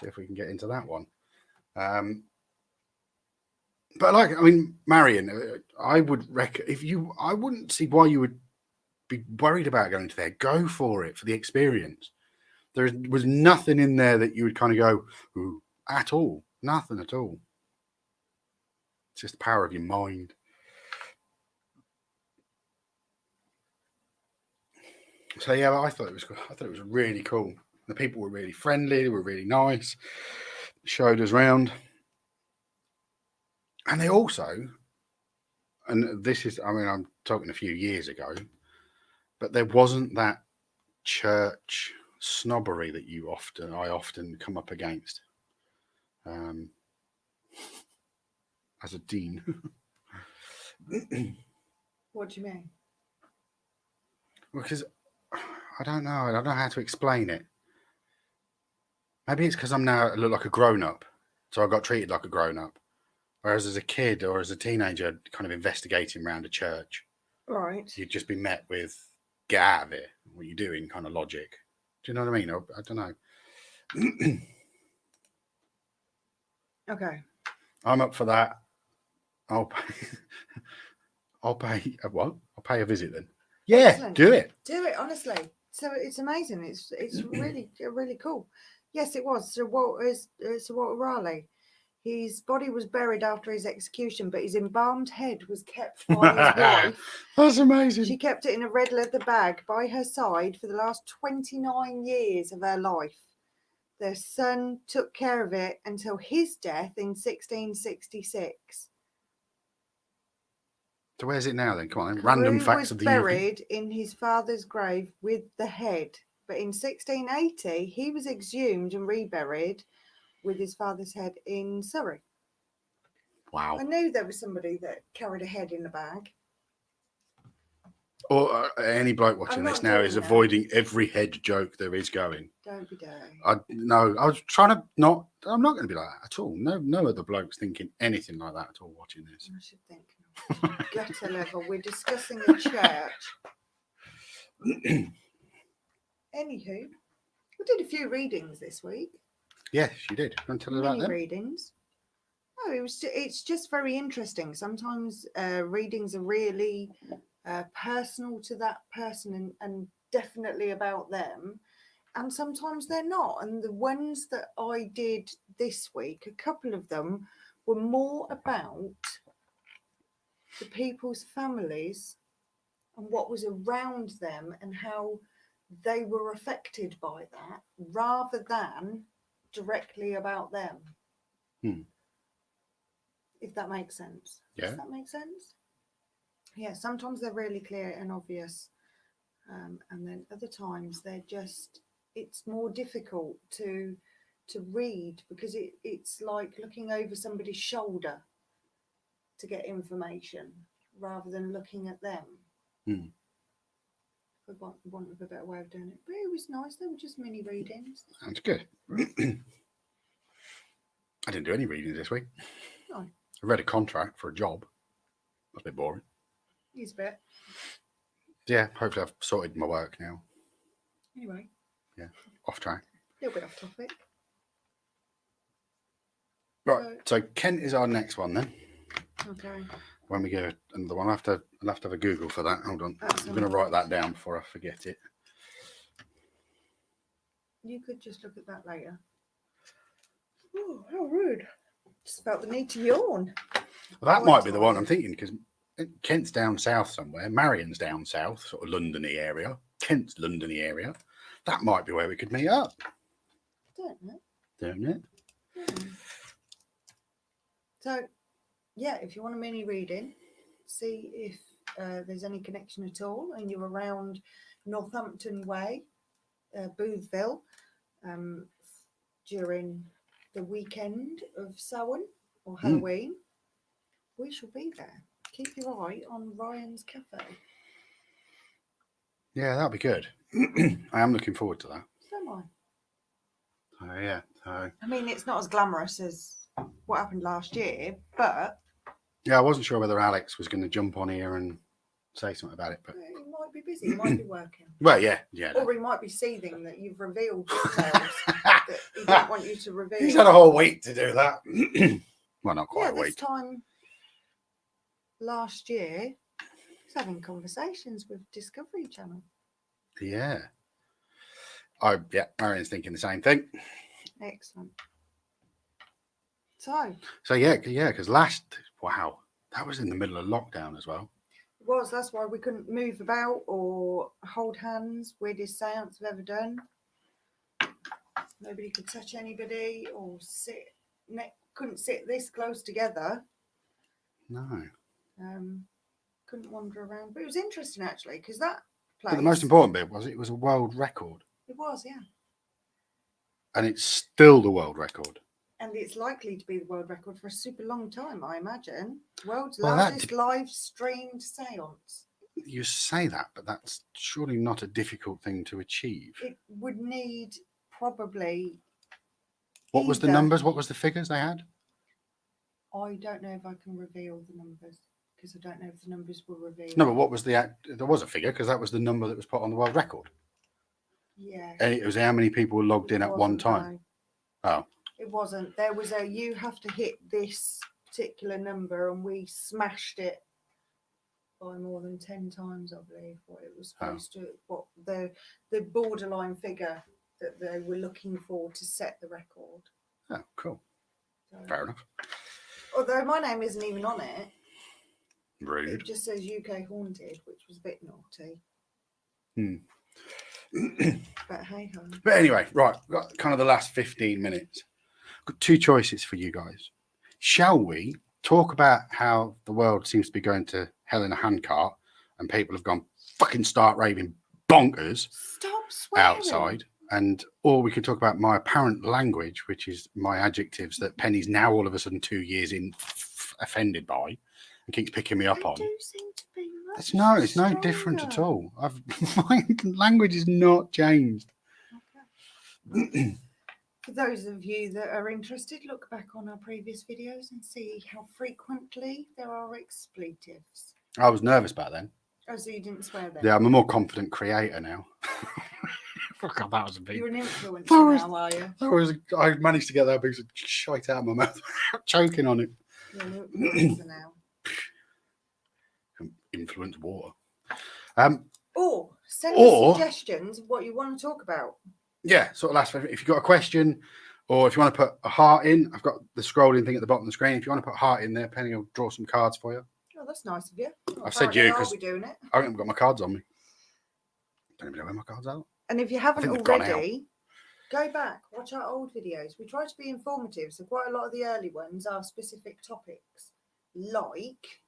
See if we can get into that one. But Marion, I would I wouldn't see why you would be worried about going to there. Go for it, for the experience. There was nothing in there that you would kind of go, ooh, at all. Nothing at all. It's just the power of your mind. So yeah, I thought it was really cool. The people were really friendly. They were really nice. Showed us around, and they also, and this is, I'm talking a few years ago, but there wasn't that church snobbery that I often come up against as a dean. What do you mean? Because I don't know. I don't know how to explain it. Maybe it's because I look like a grown-up, so I got treated like a grown-up. Whereas as a kid or as a teenager, kind of investigating around a church, Right. you'd just be met with "get out of it, what are you doing?" kind of logic. Do you know what I mean? I don't know. Okay. I'm up for that. I'll pay a what? I'll pay a visit then. Yeah, Excellent. do it. Do it, honestly. So it's amazing. It's really cool. Yes, it was. Sir Walter Raleigh. His body was buried after his execution, but his embalmed head was kept by his wife. That's amazing. She kept it in a red leather bag by her side for the last 29 years of her life. Their son took care of it until his death in 1666. So where's it now then? Come on, random Carew facts was of the evening. buried in his father's grave with the head, but in 1680 he was exhumed and reburied with his father's head in Surrey. Wow. I knew there was somebody that carried a head in a bag. Or any bloke watching I'm this not now doing is that. avoiding every head joke there is going. Don't be dirty. I was trying to not. I'm not going to be like that at all. No other blokes thinking anything like that at all watching this. I should think gutter level. We're discussing a church. Anywho, we did a few readings this week. Yes, you did. You want to tell us about Mini them? readings. Oh, it's just very interesting. Sometimes readings are really personal to that person and definitely about them. And sometimes they're not. And the ones that I did this week, a couple of them were more about the people's families and what was around them and how they were affected by that rather than directly about them. if that makes sense. Yeah. Does that make sense? Yeah, sometimes they're really clear and obvious. And then other times they're just, it's more difficult to read because it's like looking over somebody's shoulder to get information rather than looking at them. For want of a better way of doing it. But it was nice. They were just mini readings. Sounds good. I didn't do any readings this week. No. I read a contract for a job. That's a bit boring. He's a bit. Yeah, hopefully I've sorted my work now. Anyway. Yeah, off track. A little bit off topic. Right, so Kent is our next one then. Okay. When we go another one, I'll have to have a Google for that. Hold on. That's I'm going to write that down before I forget it. You could just look at that later. Oh, how rude. Just felt the need to yawn. Well, that might be the one I'm thinking because Kent's down south somewhere. Marion's down south, sort of Londony area. Kent's Londony area. That might be where we could meet up. Don't know. Don't it? So, yeah, if you want a mini reading, see if there's any connection at all and you're around Northampton Way, Boothville, during the weekend of Samhain or Halloween, we shall be there. Keep your eye on Ryan's Cafe. Yeah, that'll be good. I am looking forward to that. So am I. Oh, yeah. So, I mean, it's not as glamorous as what happened last year, but yeah, I wasn't sure whether Alex was going to jump on here and say something about it, but he might be busy, he might be working. well, yeah. Or he might be seething that you've revealed details that he didn't want you to reveal. He's had a whole week to do that. Well, not quite a this week. time last year, he's having conversations with Discovery Channel. Yeah. Yeah, Marion's thinking the same thing. Excellent. So yeah, because wow, that was in the middle of lockdown as well. that's why we couldn't move about or hold hands. Weirdest seance I've ever done. Nobody could touch anybody or couldn't sit this close together. No. Couldn't wander around, but it was interesting actually because that place. But the most important bit was it was a world record. It was, yeah. And it's still the world record. And it's likely to be the world record for a super long time, I imagine. World's largest live streamed seance. You say that, but that's surely not a difficult thing to achieve. It would need probably. What was the numbers? What was the figures they had? I don't know if I can reveal the numbers because I don't know if the numbers were revealed. No, but what was there was a figure because that was the number that was put on the world record. Yeah. And it was how many people were logged in at one time. No. Oh. It wasn't. There was you have to hit this particular number and we smashed it by more than 10 times, I believe, what it was supposed to, what the borderline figure that they were looking for to set the record. Oh, cool. So, Fair enough. although my name isn't even on it. Rude. It just says UK Haunted, which was a bit naughty. But hey ho. But anyway, right, we've got kind of the last 15 minutes. I've got two choices for you guys. Shall we talk about how the world seems to be going to hell in a handcart and people have gone fucking start raving bonkers Stop swearing. outside? Or we can talk about my apparent language, which is my adjectives that Penny's now all of a sudden 2 years in offended by and keeps picking me up on. Do seem to be much It's no different at all. My language is not changed. Okay. For those of you that are interested, look back on our previous videos and see how frequently there are expletives. I was nervous back then. Oh, so you didn't swear then? Yeah, I'm a more confident creator now. God, that was a big. You're an influencer now, are you? I managed to get that piece of shite out of my mouth, choking on it. You're an influencer now. Influence water. Or send us suggestions of what you want to talk about. Yeah, sort of last. If you've got a question, or if you want to put a heart in, I've got the scrolling thing at the bottom of the screen. If you want to put a heart in there, Penny will draw some cards for you. Oh, that's nice of you. I've said you because because I'll be doing it. I haven't got my cards on me. Don't even know where my cards are. And if you haven't I think they've gone already, Go back, watch our old videos. We try to be informative, so quite a lot of the early ones are specific topics, like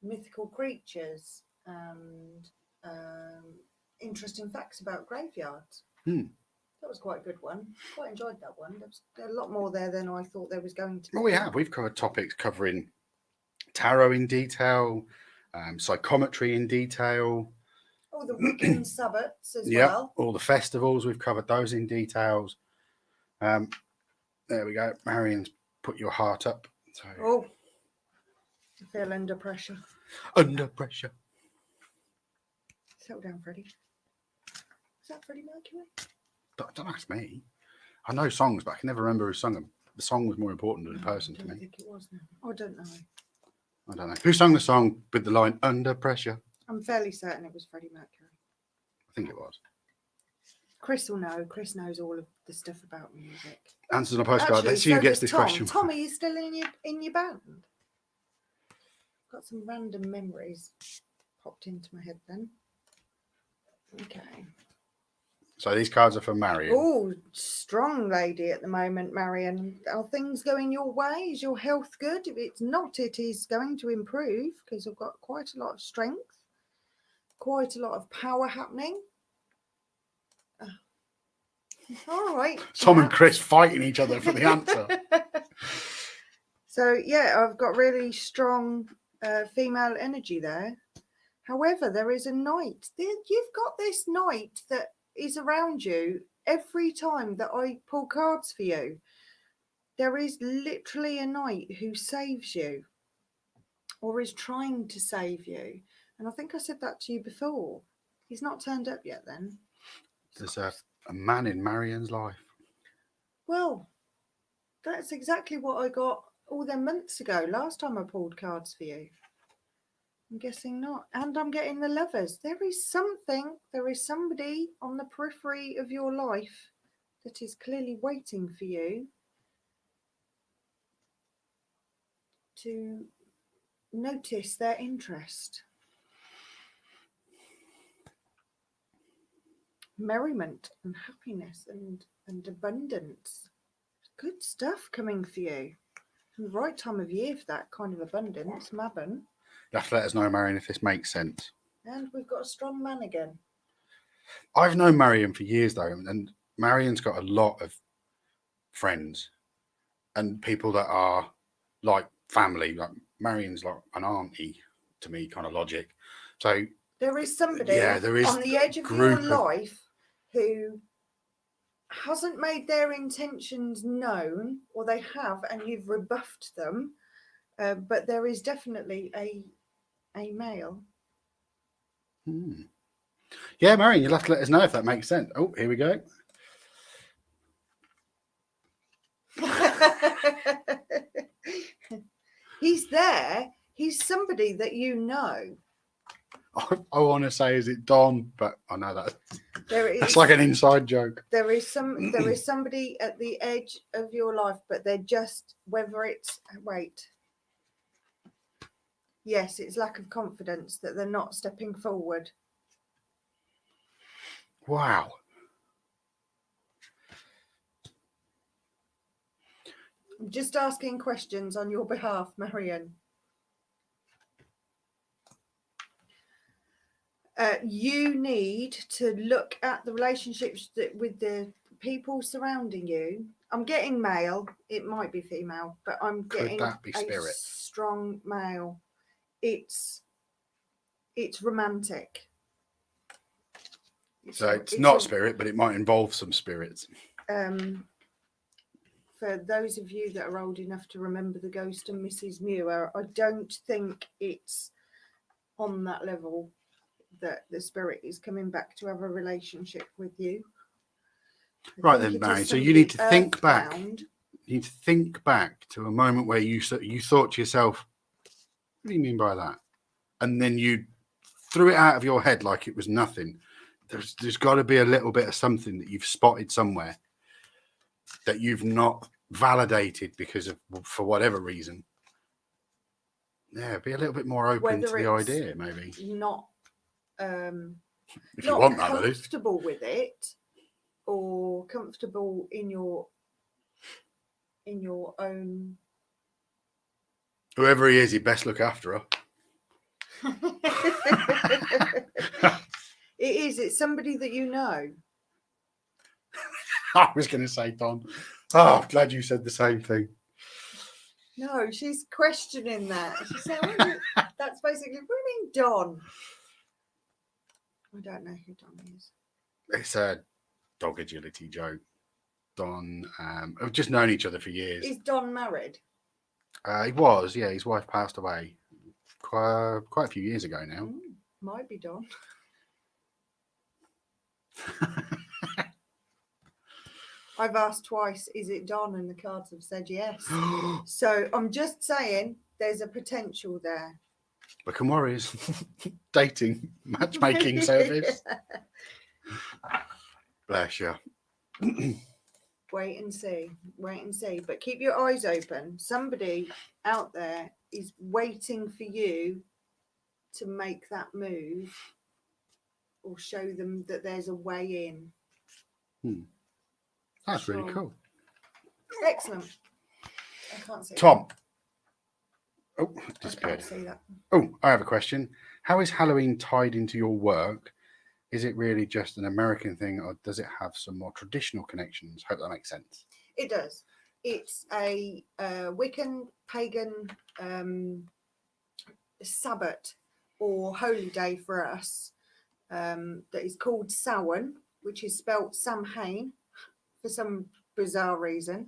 mythical creatures and interesting facts about graveyards. That was quite a good one. Quite enjoyed that one. There was a lot more there than I thought there was going to be. Well, we have. We've covered topics covering tarot in detail, psychometry in detail. Oh, the Wiccan Sabbats as Yep, well. all the festivals, we've covered those in details. There we go. Marion's put your heart up. So Oh, I feel under pressure. under pressure. Settle down, Freddie. Is that Freddie Mercury? Don't ask me. I know songs, but I can never remember who sung them. The song was more important than the person I to don't me. think it was. No. I don't know. I don't know. Who sung the song with the line "Under Pressure"? I'm fairly certain it was Freddie Mercury. I think it was. Chris will know. Chris knows all of the stuff about music. Answers on a postcard. Actually, Let's see who so gets does this Tom. question. Tom, are you still in your band? Got some random memories popped into my head then. Okay. So these cards are for Marion. Oh, strong lady at the moment, Marion. Are things going your way? Is your health good? If it's not, it is going to improve because I've got quite a lot of strength, quite a lot of power happening. All right. Tom and Chris fighting each other for the answer. So, yeah, I've got really strong female energy there. However, there is a knight. You've got this knight that is around you every time that I pull cards for you. There is literally a knight who saves you or is trying to save you. And I think I said that to you before. He's not turned up yet then. There's a man in Marion's life. Well, that's exactly what I got all them months ago, last time I pulled cards for you. I'm guessing not. And I'm getting the lovers. There is somebody on the periphery of your life that is clearly waiting for you to notice their interest. Merriment and happiness and abundance. Good stuff coming for you. The right time of year for that kind of abundance, Mabon. You have to let us know, Marion, if this makes sense. And we've got a strong man again. I've known Marion for years, though, and Marion's got a lot of friends and people that are like family. Like Marion's like an auntie to me, kind of logic. So there is somebody there is on the edge of your life who hasn't made their intentions known, or they have, and you've rebuffed them. But there is definitely a male. Yeah, Marion, you'll have to let us know if that makes sense. Oh, here we go. He's there. He's somebody that you know. I want to say, is it Don? But I know that's like an inside joke. There is somebody at the edge of your life, but they're just Yes, it's lack of confidence that they're not stepping forward. Wow. I'm just asking questions on your behalf, Marion. You need to look at the relationships with the people surrounding you. I'm getting male. It might be female, but I'm getting that be spirit? A strong male. It's romantic. So it's not spirit, but it might involve some spirits. For those of you that are old enough to remember The Ghost and Mrs. Muir, I don't think it's on that level that the spirit is coming back to have a relationship with you. Right then, Mary. So you need to think back. You need to think back to a moment where you thought to yourself, "What do you mean by that?" And then you threw it out of your head like it was nothing. There's got to be a little bit of something that you've spotted somewhere that you've not validated because of, for whatever reason. Yeah, be a little bit more open to the idea, maybe. Not if you want that, comfortable with it, or comfortable in your own. Whoever he is, he best look after her. It is. It's somebody that you know. I was going to say Don. Oh, I'm glad you said the same thing. No, she's questioning that. She's saying, that's basically, what do you mean, Don? I don't know who Don is. It's a dog agility joke. Don, we've just known each other for years. Is Don married? He was, yeah. His wife passed away quite a few years ago now. Might be Don. I've asked twice, is it Don? And the cards have said yes. So I'm just saying there's a potential there. Wiccan Warriors. Dating, matchmaking service. Bless you. Wait and see. Wait and see. But keep your eyes open. Somebody out there is waiting for you to make that move or show them that there's a way in. That's really cool. Excellent. I can't see Tom. Oh, that. disappeared. I can't see that. Oh, I have a question. How is Halloween tied into your work? Is it really just an American thing, or does it have some more traditional connections? Hope that makes sense. It does. It's a Wiccan pagan Sabbath or holy day for us that is called Samhain, which is spelt Samhain for some bizarre reason.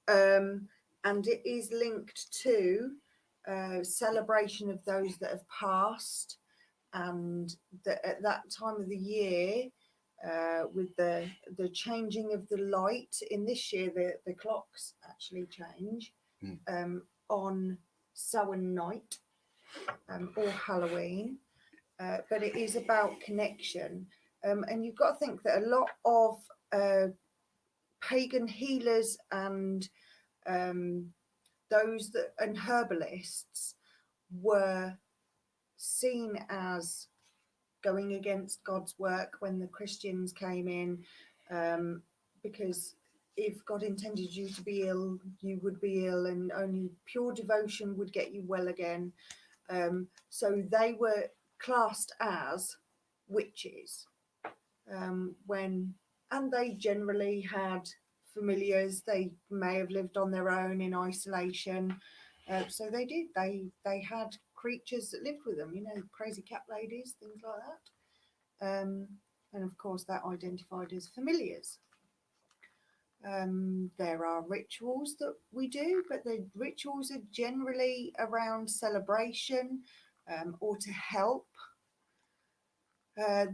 And it is linked to celebration of those that have passed, and that at that time of the year, with the changing of the light in this year, the clocks actually change on Samhain night or Halloween, but it is about connection, and you've got to think that a lot of pagan healers and those that and herbalists were seen as going against God's work when the Christians came in, because if God intended you to be ill, you would be ill, and only pure devotion would get you well again. So they were classed as witches and they generally had familiars. They may have lived on their own in isolation. So they did. They had creatures that lived with them, crazy cat ladies, things like that. And of course, that identified as familiars. There are rituals that we do, but the rituals are generally around celebration or to help.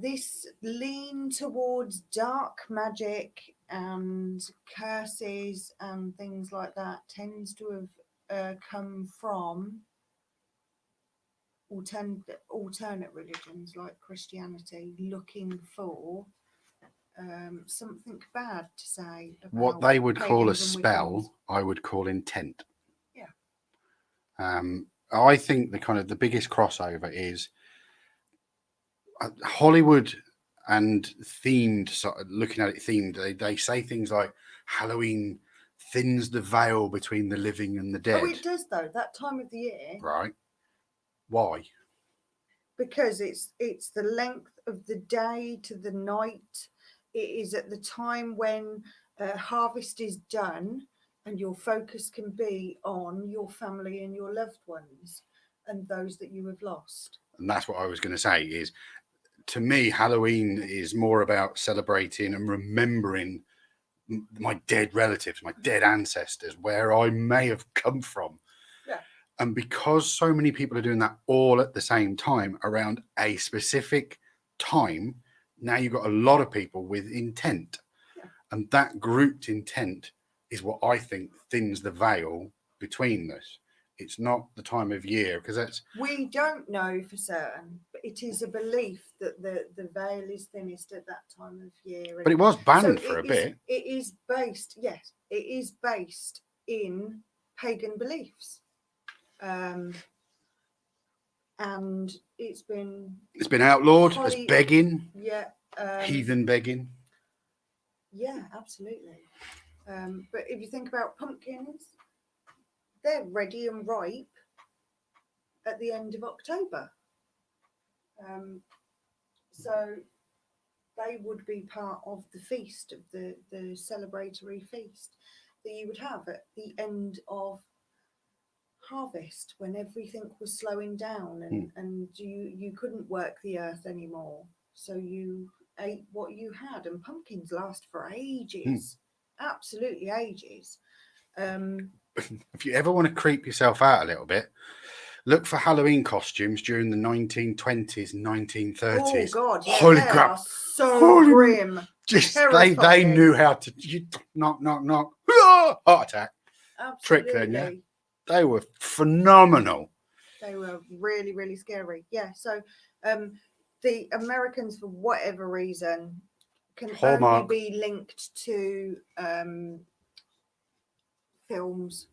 This lean towards dark magic and curses and things like that tends to have come from alternate religions like Christianity, looking for something bad to say about what they would call a pagans and spell, Wiccans. I would call intent. Yeah. I think the biggest crossover is Hollywood and themed. Looking at it themed, they say things like Halloween thins the veil between the living and the dead. Oh, it does though. That time of the year, right? Why? Because it's the length of the day to the night. It is at the time when harvest is done, and your focus can be on your family and your loved ones and those that you have lost. And that's what I was going to say is, to me, Halloween is more about celebrating and remembering my dead relatives, my dead ancestors, where I may have come from. Yeah. And because so many people are doing that all at the same time around a specific time, now you've got a lot of people with intent. Yeah. And that grouped intent is what I think thins the veil between us. It's not the time of year, because that's... We don't know for certain, but it is a belief that the veil is thinnest at that time of year. But it was banned so for a bit. It is based, yes, it is based in pagan beliefs. And it's been outlawed as begging. Yeah. Heathen begging. Yeah, absolutely. But if you think about pumpkins, they're ready and ripe at the end of October. So they would be part of the feast, of the celebratory feast that you would have at the end of harvest, when everything was slowing down and you couldn't work the earth anymore. So you ate what you had, and pumpkins last for ages, absolutely ages. If you ever want to creep yourself out a little bit, look for Halloween costumes during the 1920s and 1930s. Oh God, yeah, Holy they crap. are so Holy grim. Just they Terrifying. knew how to knock, heart attack. Absolutely. Trick then, yeah. They were phenomenal. They were really, really scary. Yeah. So the Americans, for whatever reason, can Hallmark. only be linked to films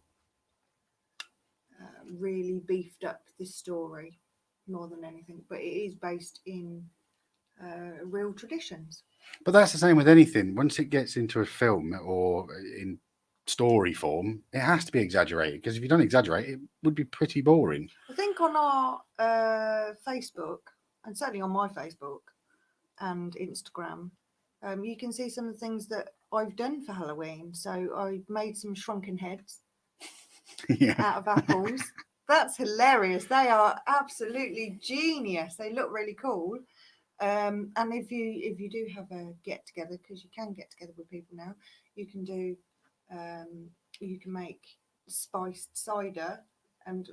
really beefed up this story more than anything, but it is based in real traditions. But that's the same with anything. Once it gets into a film or in story form, it has to be exaggerated, because if you don't exaggerate, it would be pretty boring. I think on our Facebook, and certainly on my Facebook and Instagram, you can see some of the things that I've done for Halloween. So I made some shrunken heads out of apples. That's hilarious. They are absolutely genius. They look really cool. And if you do have a get together, because you can get together with people now, you can do you can make spiced cider and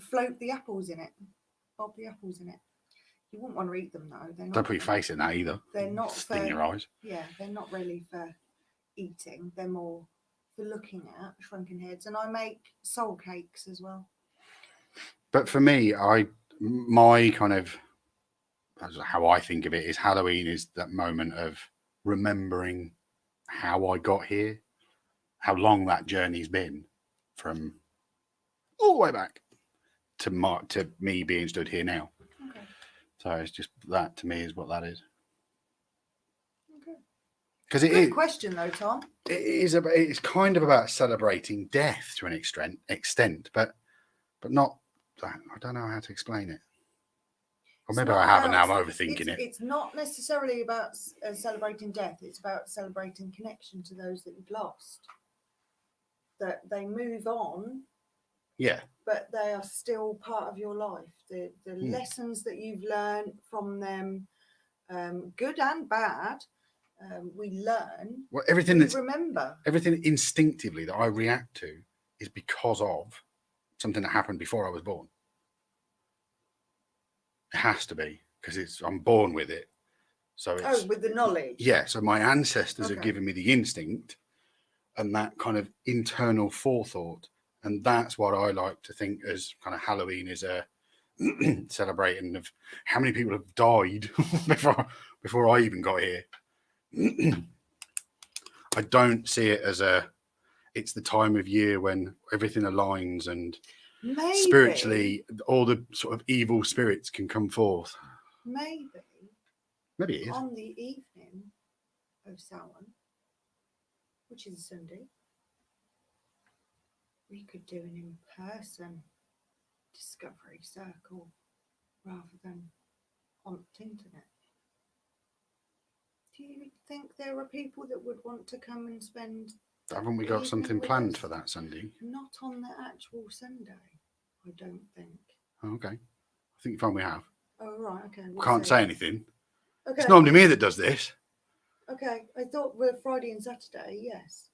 float the apples in it, bob the apples in it. You wouldn't want to eat them though. They're not, Don't put your face in that either. They're not Sting for, your eyes. Yeah, they're not really for eating. They're more for looking at, shrunken heads. And I make soul cakes as well. But for me, my kind of, how I think of it is, Halloween is that moment of remembering how I got here, how long that journey's been, from all the way back to me being stood here now. Okay. So it's just that, to me, is what that is. Okay. Because Good question though, Tom. It's kind of about celebrating death to an extent, but not. I don't know how to explain it. Or maybe I have, and now I'm overthinking it. It's not necessarily about celebrating death. It's about celebrating connection to those that you've lost. That they move on. Yeah. But they are still part of your life. The lessons that you've learned from them, good and bad, we learn. Well, everything remember. Everything instinctively that I react to is because of something that happened before I was born. It has to be, because I'm born with it. So it's, with the knowledge. Yeah. So my ancestors have given me the instinct and that kind of internal forethought. And that's what I like to think as kind of Halloween is a celebrating of how many people have died before I even got here. I don't see it as it's the time of year when everything aligns and spiritually all the sort of evil spirits can come forth. Maybe it is. On the evening of Samhain, which is a Sunday, we could do an in-person discovery circle rather than on the internet. Do you think there are people that would want to come and spend? Haven't we got something planned for that Sunday? Not on the actual Sunday, I don't think. Oh, okay. I think you find we have. Oh, right, okay. We can't say anything. Okay. It's normally me that does this. Okay, I thought we're Friday and Saturday, yes,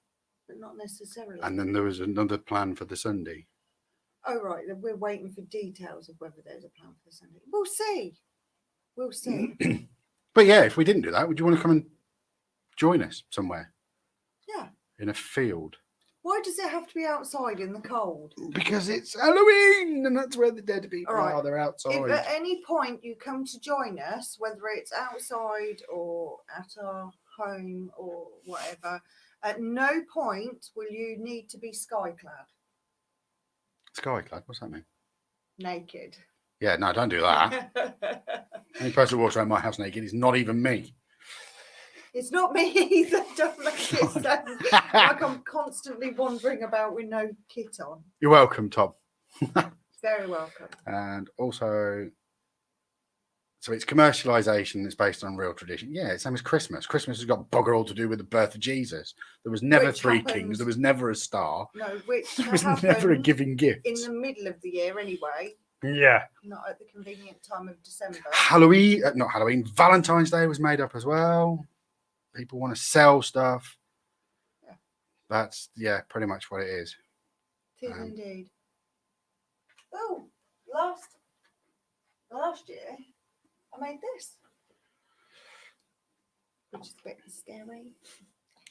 but not necessarily. And then there was another plan for the Sunday. Oh, right. We're waiting for details of whether there's a plan for the Sunday. We'll see. We'll see. But yeah, if we didn't do that, would you want to come and join us somewhere? Yeah. In a field? Why does it have to be outside in the cold? Because it's Halloween and that's where the dead people are. They're outside. If at any point you come to join us, whether it's outside or at our home or whatever, at no point will you need to be skyclad. Skyclad? What's that mean? Naked. Yeah, no, don't do that. Any person who walks around my house naked is not even me. It's not me either. Don't make it sound like I'm constantly wandering about with no kit on. You're welcome, Tom. Very welcome. And also, so it's commercialization that's based on real tradition. Yeah, it's same as Christmas. Christmas has got bugger all to do with the birth of Jesus. There was never Which three happens- kings. There was never a star. No, which There was never a happened giving gift. in the middle of the year anyway, Yeah. not at the convenient time of December. Halloween, not Halloween, Valentine's Day was made up as well. People want to sell stuff. Yeah. That's, pretty much what it is. It is indeed. Oh, last year I made this, which is a bit scary.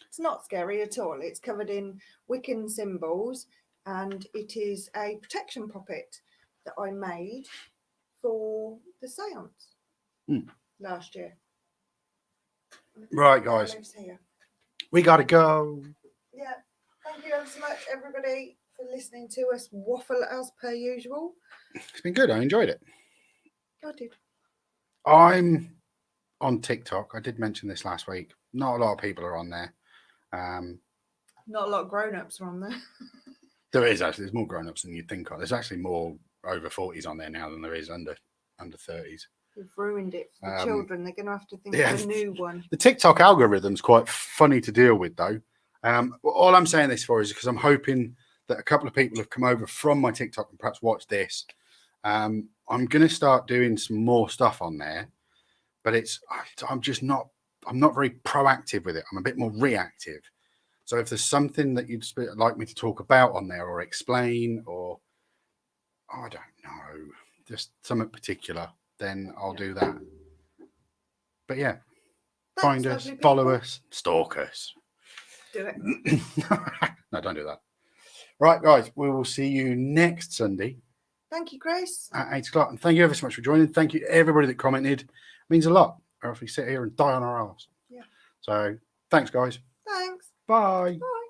It's not scary at all. It's covered in Wiccan symbols, and it is a protection puppet that I made for the seance last year. Right, guys. Lives here. We got to go. Yeah. Thank you ever so much, everybody, for listening to us waffle as per usual. It's been good. I enjoyed it. I did. I'm on TikTok. I did mention this last week. Not a lot of people are on there. Not a lot of grown-ups are on there. There is actually. There's more grown-ups than you'd think of. There's actually more over 40s on there now than there is under 30s. We've ruined it for the children. They're going to have to think yeah. of a new one. The TikTok algorithm's quite funny to deal with, though. All I'm saying this for is because I'm hoping that a couple of people have come over from my TikTok and perhaps watched this. I'm going to start doing some more stuff on there, but I'm not very proactive with it. I'm a bit more reactive. So if there's something that you'd like me to talk about on there or explain, or I don't know, just something particular, then I'll do that. But yeah, find us, lovely follow people. us, stalk us. Do it. No, don't do that. Right, guys, we will see you next Sunday Thank you, Grace. at 8 o'clock. And thank you ever so much for joining. Thank you to everybody that commented. It means a lot. Or if we sit here and die on our arse. Yeah. So thanks, guys. Thanks. Bye. Bye.